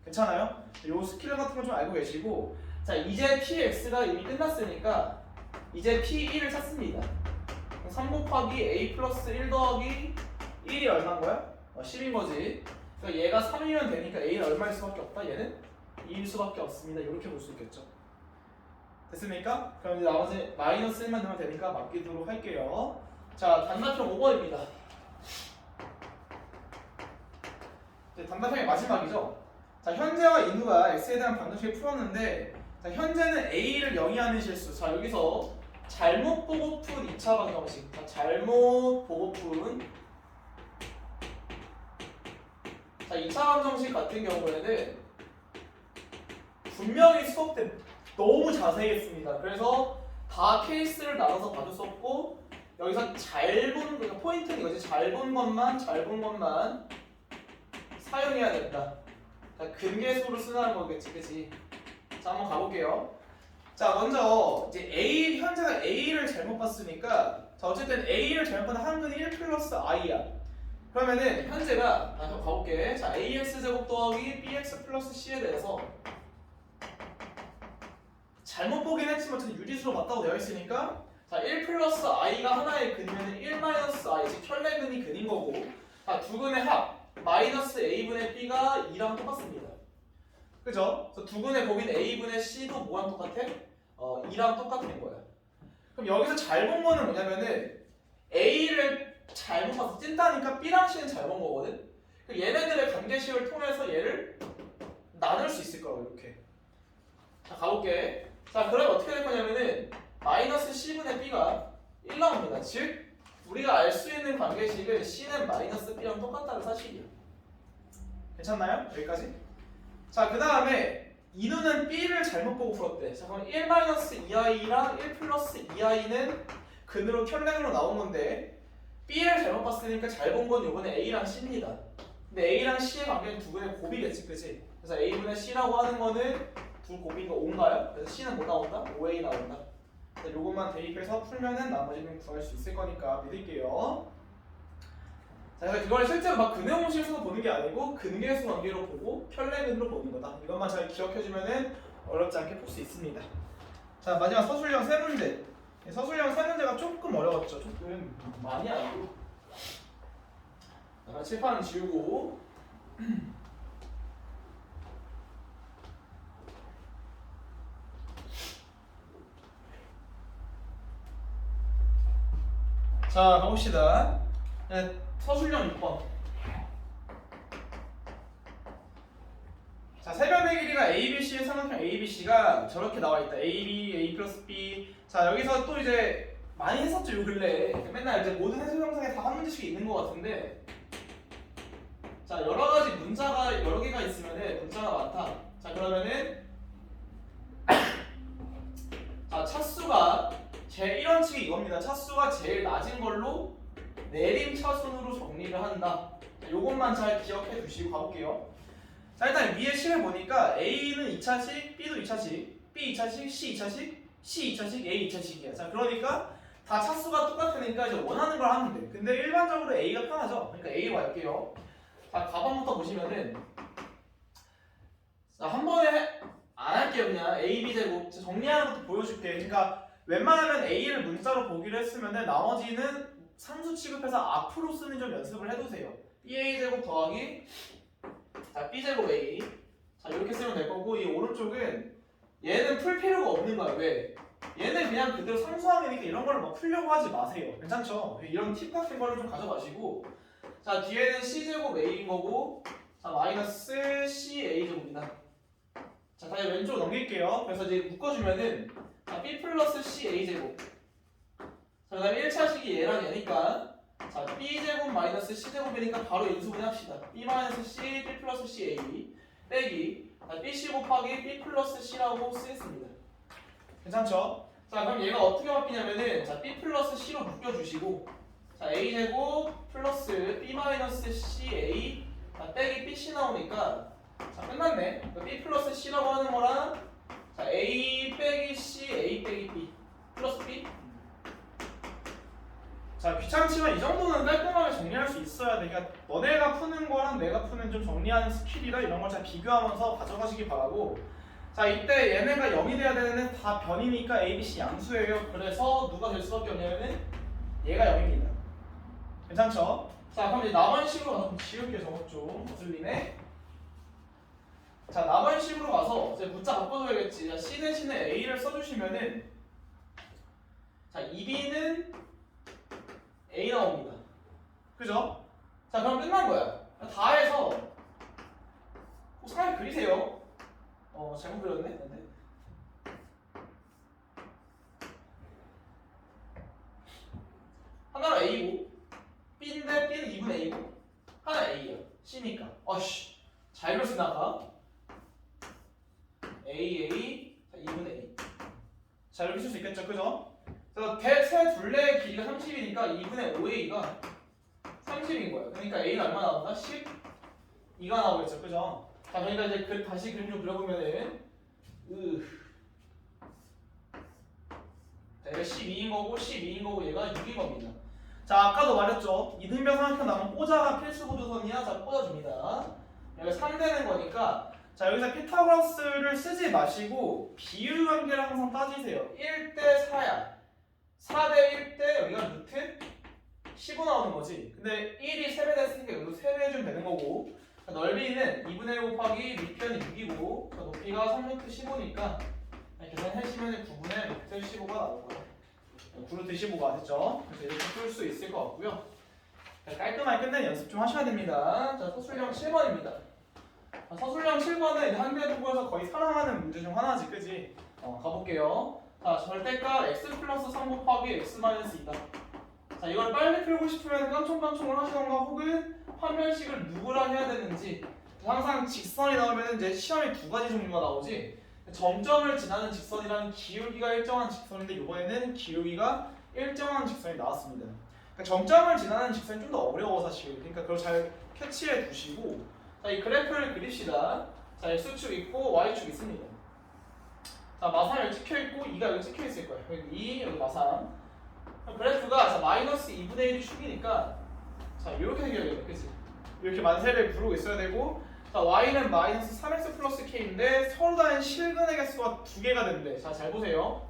괜찮아요? 요 스킬 같은 거 좀 알고 계시고, 자 이제 px가 이미 끝났으니까 이제 p1을 찾습니다. 3 곱하기 a 플러스 1 더하기 1이 얼마인 거야? 10인 거지. 그러니까 얘가 3이면 되니까 a는 얼마일 수밖에 없다? 얘는 2일 수밖에 없습니다. 이렇게 볼 수 있겠죠. 됐습니까? 그럼 이제 나머지 마이너스 1만 넣으면 되니까 맡기도록 할게요. 자, 단답형 5번입니다. 단답형의 마지막이죠. 자, 현재와 인우가 x에 대한 방정식을 풀었는데, 자, 현재는 a를 영위하는 실수. 자, 여기서 잘못 보고 푼 2차 방정식. 자, 잘못 보고 푼. 자, 2차 방정식 같은 경우에는 분명히 수업 때 너무 자세히 했습니다. 그래서 다 케이스를 나눠서 봐줬었고, 여기서 잘 본, 그러니까 포인트는 이거지. 잘 본 것만 사용해야 된다. 그러니까 근계수를 쓰는 거겠지, 그치? 자, 한번 가볼게요. 자, 먼저 이제 A, 현재가 A를 잘못 봤으니까, 자, 어쨌든 A를 잘못 봤는 한근이 1 플러스 I야. 그러면은 현재가, 한번 가볼게. 자, AX 제곱 더하기 BX 플러스 C에 대해서 잘못 보긴 했지만 어쨌든 유리수로 맞다고 되어 있으니까, 자, 1 플러스 i가 하나의 근이면 1 마이너스 i, 즉 혈내근이 근인 거고, 자, 두 근의 합 마이너스 a분의 b가 2랑 똑같습니다. 그죠? 그래서 두 근의 곱인 a분의 c도 뭐랑 똑같아? 2랑 똑같은 거야. 그럼 여기서 잘 본 거는 뭐냐면은 a를 잘못 봐서 찐다니까 b랑 c는 잘 본 거거든? 그럼 얘네들의 관계식을 통해서 얘를 나눌 수 있을 거라고, 이렇게. 자, 가볼게. 자, 그러면 어떻게 될 거냐면은 마이너스 c분의 b가 1 나옵니다. 즉 우리가 알 수 있는 관계식은 c는 마이너스 b랑 똑같다는 사실이야. 괜찮나요? 여기까지? 자, 그 다음에 이누는 b를 잘못 보고 풀었대. 자, 그럼 1 마이너스 2i랑 1 플러스 2i는 근으로 켤레으로 나온 건데, b를 잘못 봤으니까 잘 본 건 요번에 a랑 c입니다. 근데 a랑 c의 관계는 두 근의 곱이겠지, 그치? 그래서 a분의 c라고 하는 거는 둘 곱이니까 5인가요? 그래서 c는 뭐 나온다? 5a 나온다. 요것만 대입해서 풀면은 나머지는 구할 수 있을 거니까 믿을게요. 자, 그래서 그걸 실제로 막 근해공식에서 보는 게 아니고 근계수 관계로 보고 혈내근으로 보는 거다. 이것만 잘 기억해주면은 어렵지 않게 풀 수 있습니다. 자, 마지막 서술형 세 문제. 서술형 세 문제가 조금 어려웠죠. 조금 많이 아니고. 자, 칠판은 지우고. 자, 가봅시다. 네, 서술형 6번. 자, 세변의 길이가 ABC의 삼각형 ABC가 저렇게 나와 있다. AB, A 플러스 B. 자, 여기서 또 이제 많이 했었죠, 요 근래에. 맨날 이제 모든 해설 영상에 다 한 문제씩 있는 것 같은데. 자, 여러 가지 문자가 여러 개가 있으면은 문자가 많다. 자, 그러면은 자, 차수가 제 1원칙이 이겁니다. 차수가 제일 낮은 걸로 내림 차순으로 정리를 한다. 자, 요것만 잘 기억해 두시고 가볼게요. 자, 일단 위에 식을 보니까 A는 2차식, B도 2차식, B 2차식, C 2차식, C 2차식, A 2차식이야. 자, 그러니까 다 차수가 똑같으니까 이제 원하는 걸 하면 돼. 근데 일반적으로 A가 편하죠. 그러니까 A로 갈게요. 자, 가방부터 보시면은, 자, 한 번에 안 할게요. 그냥 A, B 제곱 정리하는 것도 보여줄게. 그러니까 웬만하면 A를 문자로 보기로 했으면은 나머지는 상수 취급해서 앞으로 쓰는 좀 연습을 해두세요. BA 제곱 더하기, 자, B 제곱 A. 자, 이렇게 쓰면 될 거고, 이 오른쪽은 얘는 풀 필요가 없는 거야. 왜? 얘는 그냥 그대로 상수항이니까 이런 거를 막 풀려고 하지 마세요. 괜찮죠? 이런 팁 같은 거를 좀 가져가시고, 자, 뒤에는 C 제곱 A인 거고, 자, 마이너스 CA 제곱이다. 자, 다시 왼쪽으로 넘길게요. 그래서 이제 묶어주면은, 자, B 플러스 CA 제곱. 자, 그 다음에 1차식이 얘랑 얘니까, 자, B 제곱 마이너스 C 제곱이니까 바로 인수분해 합시다. B 마이너스 C, B 플러스 CA 빼기, 자, BC 곱하기 B 플러스 C라고 쓰겠습니다. 괜찮죠? 자, 그럼 얘가 어떻게 바뀌냐면은, 자, B 플러스 C로 묶여주시고, 자 a제곱 플러스 b 마이너스 ca 빼기 bc 나오니까 자 끝났네. b 플러스 c라고 하는 거랑 자 a 빼기 c, a 빼기 b 플러스 b. 자 귀찮지만 이 정도는 깔끔하게 정리할 수 있어야 돼. 그러니까 너네가 푸는 거랑 내가 푸는 좀 정리하는 스킬이라 이런 걸 잘 비교하면서 가져가시기 바라고. 자 이때 얘네가 0이 돼야 되는 다 변이니까 a, b, c 양수예요. 그래서 누가 될 수밖에 없냐면은 얘가 0입니다. 괜찮죠? 자 그럼 이제 남원식으로 가서 지울게. 저것 좀 거슬리네. 자 남원식으로 가서 이제 문자 바꿔줘야겠지. 자 c 대신에 a를 써주시면은 자 2b는 a 나옵니다. 그죠? 자 그럼 끝난 거야. 다 해서 사람이 그리세요. 잘못 그렸네. 근데 하나가 a고 b인데 b는 2분의 a고 하나 a야. c니까 아씨 잘 그렸으나 아까 a 자 2분의 a 자 이렇게 쓸 수 있겠죠. 그죠? 그래서 세 둘레의 길이가 30이니까 2분의 5a가 30인 거예요. 그러니까 a는 얼마 나온다? 12가 나오겠죠. 그죠? 자 그러니까 이제 다시 그림 좀 그려보면은 자 얘가 12인 거고 12인 거고 얘가 6인 겁니다. 자 아까도 말했죠. 이등변 삼각형 나오면 꽂아가 필수 보조선이야. 자 꽂아줍니다. 여기가 3되는 거니까 자 여기서 피타고라스를 쓰지 마시고 비율 관계를 항상 따지세요. 1대 4야. 4대 1대 여기가 루트 15 나오는 거지. 근데 1이 3배 됐으니까 여기도 3배 해주면 되는 거고. 넓이는 2분의 1 곱하기 밑변이 6이고 높이가 3루트 15니까 계산하시면 9분의 루트 15가 나올 거예요. 9루트 15가 됐죠? 그래서 이렇게 풀 수 있을 것 같고요. 깔끔하게 끝낸 연습 좀 하셔야 됩니다. 자 서술형 7번입니다. 서술형 7번은 한대 도구에서 거의 사랑하는 문제 중 하나지, 그지? 가볼게요. 자 절대값 x 플러스 3 곱하기 x 마이너스 2다. 자 이걸 빨리 풀고 싶으면 깡총깡총을 하시던가 혹은 판별식을 누구랑 해야 되는지. 항상 직선이 나오면 이제 시험에 두 가지 종류가 나오지. 점점을 지나는 직선이랑 기울기가 일정한 직선인데 이번에는 기울기가 일정한 직선이 나왔습니다. 그러니까 점점을 지나는 직선이 좀 더 어려워 사실. 그러니까 그걸 잘 캐치해 두시고 자 이 그래프를 그립시다. 자 x축 있고 y축 있습니다. 자 마상 여기 찍혀 있고 2가 여기 찍혀 있을 거예요. 여기 2 여기 마상. 그래프가 자 마이너스 2분의 1이 축이니까 자 이렇게 생겨요. 그치? 이렇게 만세를 부르고 있어야 되고 자 y는 마이너스 3x 플러스 k인데 서로 다른 실근의 개수가 2개가 된대. 자 잘 보세요.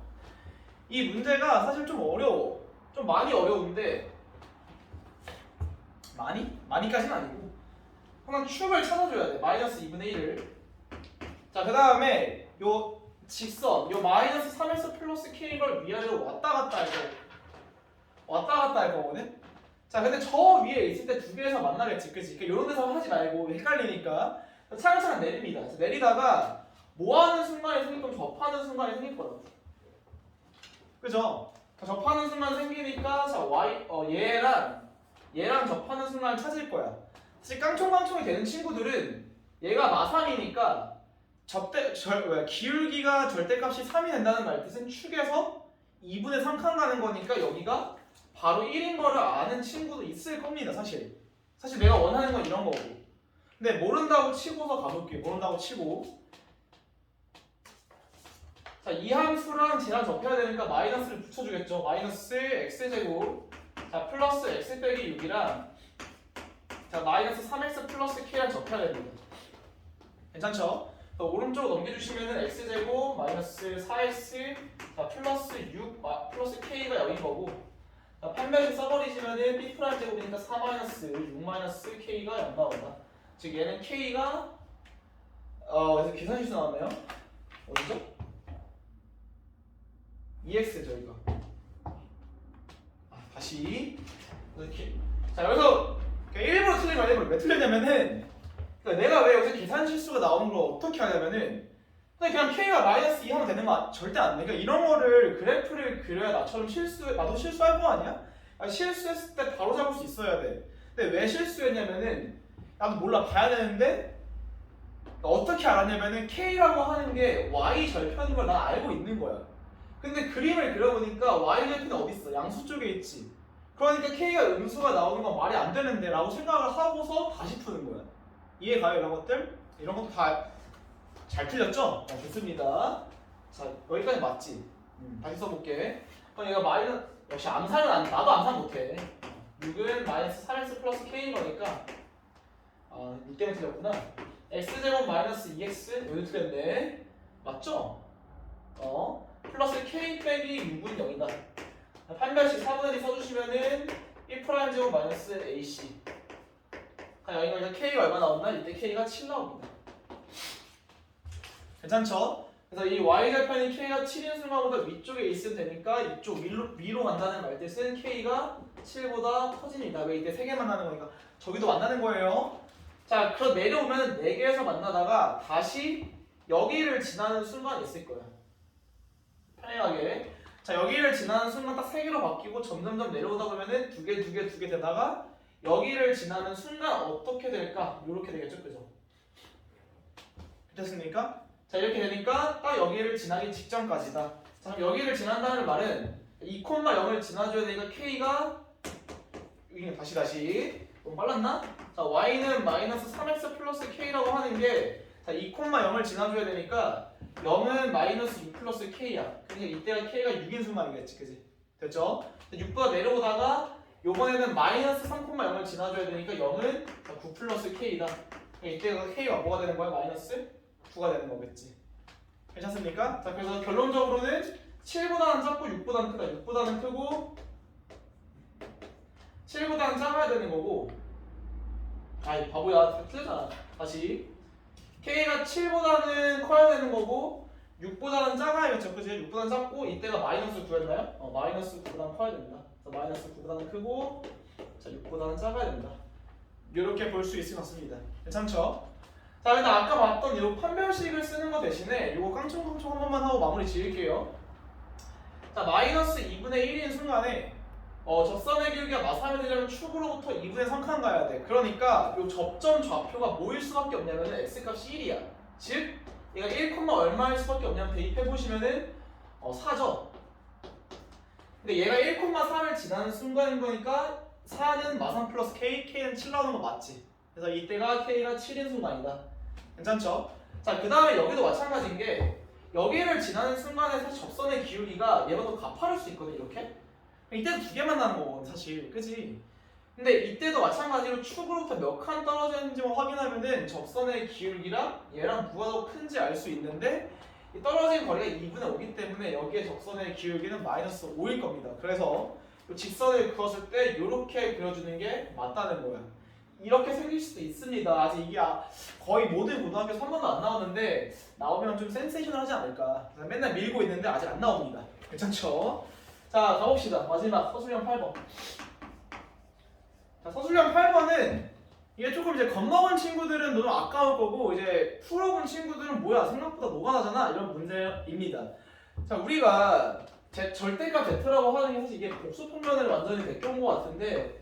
이 문제가 사실 좀 어려워. 좀 많이 어려운데 많이까지는 아니고 항상 축을 찾아줘야 돼. 마이너스 2분의 1을. 자 그 다음에 요 직선 요 마이너스 3x 플러스 k를 위아래로 왔다 갔다 할 거거든. 자 근데 저 위에 있을 때 두 개에서 만나겠지, 그치? 그러니까 이런 데서 하지 말고 헷갈리니까 차근차근 내립니다. 자, 내리다가 모아하는 순간이 생길 거면 접하는 순간이 생길 거라고. 그죠? 접하는 순간 생기니까 자 얘랑 접하는 순간을 찾을 거야. 사실 깡총깡총이 되는 친구들은 얘가 마삼이니까 기울기가 절대값이 3이 된다는 말 뜻은 축에서 2분의 3칸 가는 거니까 여기가 바로 1인 거를 아는 친구도 있을 겁니다. 사실 내가 원하는 건 이런 거고. 근데 모른다고 치고서 가볼게요. 모른다고 치고 자 이 함수랑 쟤랑 접해야 되니까 마이너스를 붙여주겠죠. 마이너스 x제곱 자 플러스 x 빼기 6이랑 자 마이너스 3x 플러스 k랑 접해야 됩니다. 괜찮죠? 오른쪽으로 넘겨주시면은 x제곱 마이너스 4x 자 플러스 6 플러스 k가 0인 거고 자 판별식 써버리시면은 b 프라임 제곱이니까 4 마이너스 6 마이너스 k가 0 나온다. 즉 얘는 k가 그래서 계산실수 나왔나요? 어디죠? EX죠 이거. 다시 이렇게. 자 여기서 일부러 틀린 거야. 일부러 왜 틀렸냐면은 그러니까 내가 왜 여기서 계산 실수가 나오는 걸 어떻게 하냐면은 그냥 k가 마이너스 2 하면 되는 거 절대 안 돼. 그러니까 이런 거를 그래프를 그려야 나처럼 나도 실수할 거 아니야? 실수했을 때 바로 잡을 수 있어야 돼. 근데 왜 실수했냐면은 나도 몰라 봐야 되는데 어떻게 알았냐면은 k라고 하는 게 y 절편인 걸 난 알고 있는 거야. 근데 그림을 그려보니까 y 절편이 어디 있어? 양수 쪽에 있지. 그러니까 K가 음수가 나오는 건 말이 안 되는데 라고 생각을 하고서 다시 푸는 거야. 이해가요 이런 것들? 이런 것도 다 잘 틀렸죠? 좋습니다. 자 여기까지 맞지? 다시 써볼게. 그럼 얘가 마이너스 역시 암산은 나도 암산 못해. 6은 마이너스 3x 플러스 k인 거니까 6 때문에 틀렸구나. x제곱 마이너스 2x 여기 틀렸네. 맞죠? 플러스 k 빼기 6은 0이다. 판별식 4분의 1 써주시면은 1프라임 제곱 마이너스 ac. 여기가 k가 얼마 나온다? 이때 k가 7 나옵니다. 괜찮죠? 그래서 이 y절편이 k가 7인 순간보다 위쪽에 있으면 되니까 이쪽 위로 간다는 말뜻은 k가 7보다 커집니다. 왜 이때 3개 만나는 거니까 저기도 만나는 거예요. 자, 그럼 내려오면 4개에서 만나다가 다시 여기를 지나는 순간이 있을 거야. 편하게. 자, 여기를 지나는 순간 딱 3개로 바뀌고 점점점 내려오다 보면은 2개 되다가 여기를 지나는 순간 어떻게 될까? 이렇게 되겠죠, 그죠? 됐습니까? 자, 이렇게 되니까 딱 여기를 지나기 직전까지다. 자, 그럼 여기를 지난다는 말은 2,0을 지나줘야 되니까 k가 여기 다시 너무 빨랐나? 자, y는 마이너스 3x 플러스 k라고 하는 게 자, 2,0을 지나줘야 되니까 0은 마이너스 6 플러스 k야. 그러니까 이때가 k가 6인 순간이겠지, 그지? 됐죠? 6보다 내려오다가 요번에는 마이너스 3,0을 지나줘야 되니까 0은 9 플러스 k다. 그러니까 이때가 k가 뭐가 되는 거야? 마이너스 9가 되는 거겠지. 괜찮습니까? 자, 그래서 결론적으로는 7보다는 작고 6보다는 크다. 6보다는 크고 7보다는 작아야 되는 거고. 아이 바보야. 틀렸잖아. 다시. K가 7보다는 커야 되는 거고 6보다는 작아야겠죠. 그치? 6보다는 작고 이때가 마이너스 9였나요? 마이너스 9보다는 커야 됩니다. 그래서 마이너스 9보다는 크고 자, 6보다는 작아야 됩니다. 이렇게 볼 수 있을 것 같습니다. 괜찮죠? 자, 근데 아까 봤던 이 판별식을 쓰는 거 대신에 이거 깡총깡총 한 번만 하고 마무리 지을게요. 자, 마이너스 2분의 1인 순간에 접선의 기울기가 마사를 되려면 축으로부터 2분의 3칸 가야 돼. 그러니까 이 접점 좌표가 뭐일 수밖에 없냐면 x값이 1이야. 즉 얘가 1, 얼마일 수밖에 없냐면 대입해보시면은 4죠. 근데 얘가 1,3을 지나는 순간인 거니까 4는 마상 플러스 k, k는 7 나오는 거 맞지? 그래서 이때가 k가 7인 순간이다. 괜찮죠? 자, 그 다음에 여기도 마찬가지인 게 여기를 지나는 순간에 사실 접선의 기울기가 얘가 더 가파를 수 있거든, 이렇게. 이때도 2개만 나는 거거든, 사실. 그지? 근데 이때도 마찬가지로 축으로부터 몇 칸 떨어지는지만 확인하면은 접선의 기울기랑 얘랑 누가 더 큰지 알 수 있는데 이 떨어진 거리가 2분의 5이기 때문에 여기에 접선의 기울기는 마이너스 5일 겁니다. 그래서 이 직선을 그었을 때 이렇게 그려주는 게 맞다는 거야. 이렇게 생길 수도 있습니다. 아직 이게 거의 모든 고등학교에서 한 번도 안 나오는데 나오면 좀 센세이션하지 않을까. 맨날 밀고 있는데 아직 안 나옵니다. 괜찮죠? 자, 가봅시다. 마지막 서술형 8번. 자, 서술형 8번은 이게 조금 이제 겁먹은 친구들은 너무 아까울 거고 이제 풀어본 친구들은 뭐야 생각보다 노가다잖아 이런 문제입니다. 자, 우리가 절대값 Z라고 하는 게 사실 이게 복수평면을 완전히 베껴온 것 같은데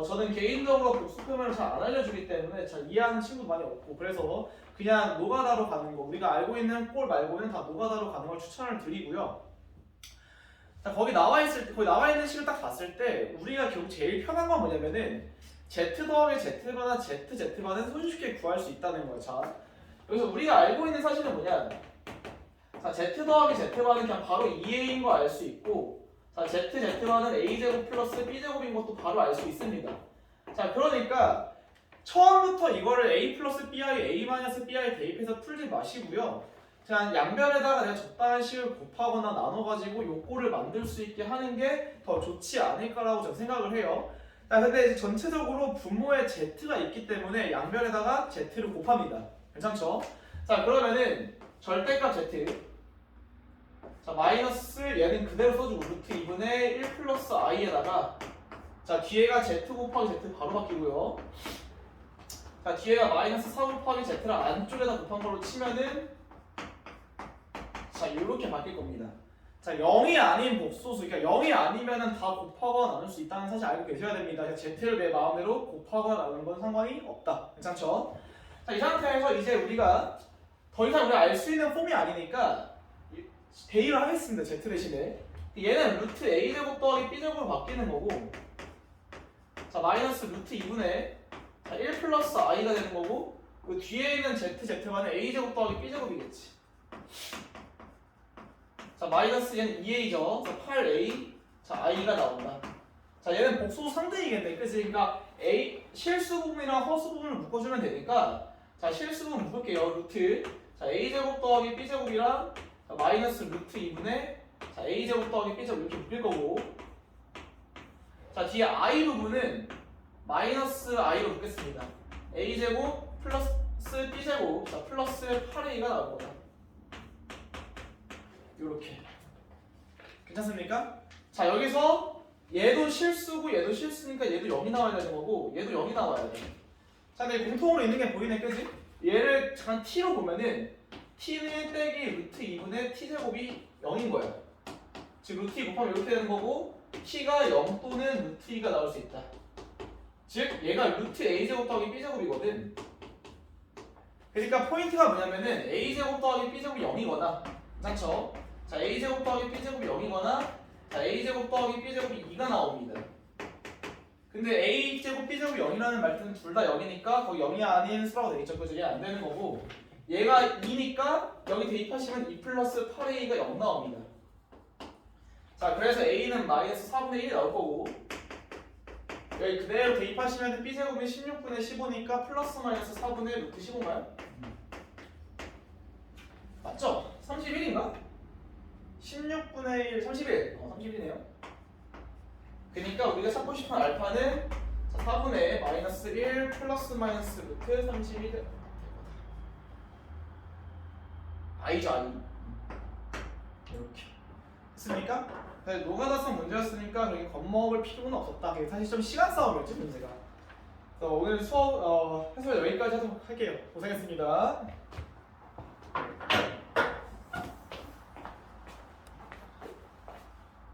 저는 개인적으로 복수평면을 잘 안 알려주기 때문에 잘 이해하는 친구 많이 없고 그래서 그냥 노가다로 가는 거 우리가 알고 있는 꼴 말고는 다 노가다로 가는 걸 추천을 드리고요. 자, 거기 나와 있는 식을 딱 봤을 때 우리가 결국 제일 편한 건 뭐냐면은 Z 더하기 Z반은 ZZ반은 손쉽게 구할 수 있다는 거예요. 자, 여기서 우리가 알고 있는 사실은 뭐냐? 자, Z 더하기 Z반은 그냥 바로 2A인 거 알 수 있고 자, ZZ반은 A제곱 플러스 B제곱인 것도 바로 알 수 있습니다. 자, 그러니까 처음부터 이거를 A 플러스 BI, A 마이너스 BI 대입해서 풀지 마시고요. 그냥 양변에다가 내가 적당한 식을 곱하거나 나눠가지고 요꼴을 만들 수 있게 하는 게 더 좋지 않을까라고 저는 생각을 해요. 자, 근데 이제 전체적으로 분모에 Z가 있기 때문에 양변에다가 Z를 곱합니다. 괜찮죠? 자, 그러면은 절대값 Z 자, 마이너스 얘는 그대로 써주고 루트 2분의 1 플러스 i에다가 자, 뒤에가 Z 곱하기 Z 바로 바뀌고요. 자, 뒤에가 마이너스 4 곱하기 Z를 안쪽에다 곱한 걸로 치면은 자, 이렇게 바뀔 겁니다. 자, 0이 아닌 복소수, 그러니까 0이 아니면은 다 곱하거나 나눌 수 있다는 사실 알고 계셔야 됩니다. Z를 내 마음대로 곱하거나 나누는 건 상관이 없다. 괜찮죠? 자, 이 상태에서 이제 우리가 더 이상 우리가 알 수 있는 폼이 아니니까 대입을 하겠습니다. Z 대신에 얘는 루트 A제곱 더하기 B제곱으로 바뀌는 거고 자 마이너스 루트 2분의 자, 1 플러스 i가 되는 거고 그 뒤에 있는 z는 a제곱 더하기 b제곱이겠지. 자 마이너스 얘는 2a죠. 자 8a 자 i가 나온다. 자 얘는 복수 상등이겠네. 그치? 그러니까 a 실수 부분이랑 허수 부분을 묶어주면 되니까 자 실수 부분 묶을게요. 루트 자 a제곱 더하기 b제곱이랑 자, 마이너스 루트 2분의 자 a제곱 더하기 b제곱 이렇게 묶일 거고 자 뒤에 i 부분은 마이너스 i로 묶겠습니다. a제곱 플러스 b제곱 자 플러스 8a가 나올 거다. 요렇게 괜찮습니까? 자 여기서 얘도 실수고 얘도 실수니까 얘도 0이 나와야 되는 거고 얘도 0이 나와야 돼. 자 근데 공통으로 있는 게 보이네 그지? 얘를 잠깐 t로 보면은 t는 빼기 루트 2분의 t제곱이 0인 거야. 즉 루트 2 곱하면 이렇게 되는 거고 t가 0 또는 루트 2가 나올 수 있다. 즉 얘가 루트 a제곱 더하기 b제곱이거든. 그러니까 포인트가 뭐냐면은 a제곱 더하기 b제곱이 0이거나 괜찮죠? 자 a제곱 더하기 b제곱이 0이거나 자 a제곱 더하기 b제곱이 2가 나옵니다. 근데 a제곱 b제곱이 0이라는 말뜻은 둘 다 0이니까 거기 0이 아닌 수라고 되겠죠. 그래서 얘 안 되는 거고 얘가 2니까 여기 대입하시면 2 플러스 8a가 0 나옵니다. 자 그래서 a는 마이너스 4분의 1이 나올 거고 여기 그대로 대입하시면 b제곱이 16분의 15니까 플러스 마이너스 4분의 루트 15인가요? 맞죠? 31인가? 16분의 1, 31 31이네요. 그러니까 우리가 찾고 싶은 알파는 자, 4분의 마이너스 1 플러스 마이너스 루트 31 될 거다. i죠 i 이렇게 됐습니까? 노가다성 문제였으니까 그렇게 겁먹을 필요는 없었다. 그게 사실 좀 시간 싸움이었지 문제가. 그래서 오늘 수업 해설 여기까지 하도록 할게요. 고생했습니다.